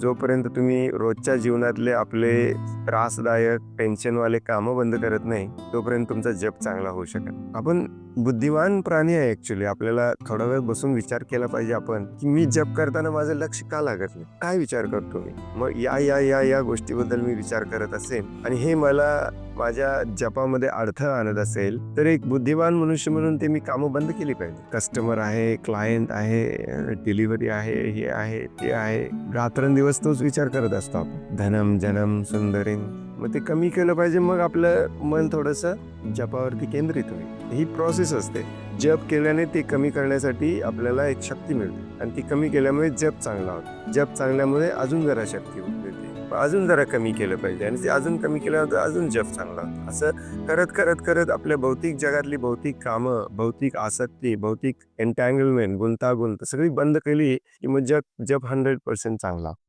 जोपर्यंत तुम्ही रोजच्या जीवनातले आपले त्रासदायक टेन्शनवाले कामं बंद करत नाही, तोपर्यंत तुमचा जप चांगला होऊ शकत. आपण बुद्धिमान प्राणी आहे ऍक्च्युली. आपल्याला थोडा वेळ बसून विचार केला पाहिजे आपण, की मी जप करताना माझं लक्ष का लागत नाही, काय विचार करतो मी. मग या गोष्टीबद्दल मी विचार करत असेल आणि हे मला माझ्या जपामध्ये अडथळा आणत असेल, तर एक बुद्धिमान मनुष्य म्हणून ते मी कामं बंद केली पाहिजे. कस्टमर आहे, क्लायंट आहे, डिलिव्हरी आहे, हे आहे, ते आहे, रात्रंदिवस तोच विचार करत असतो आपण. धनम जनम सुंदरीम. मग ते कमी केलं पाहिजे. मग आपलं मन थोडंसं जपावरती केंद्रित होईल. ही प्रोसेस असते. जप केल्याने ते कमी करण्यासाठी आपल्याला एक शक्ती मिळते आणि ती कमी केल्यामुळे जप चांगला होतो. जप चांगल्यामुळे अजून जरा शक्ती मिळते. अजून जरा कमी केलं पाहिजे आणि ते अजून कमी केल्यानंतर अजून जप चांगला होतो. असं करत करत करत आपल्या भौतिक जगातली भौतिक कामं, भौतिक आसक्ती, भौतिक एन्टँगलमेंट, गुंतागुंत सगळी बंद केली की मग जप 100% चांगला.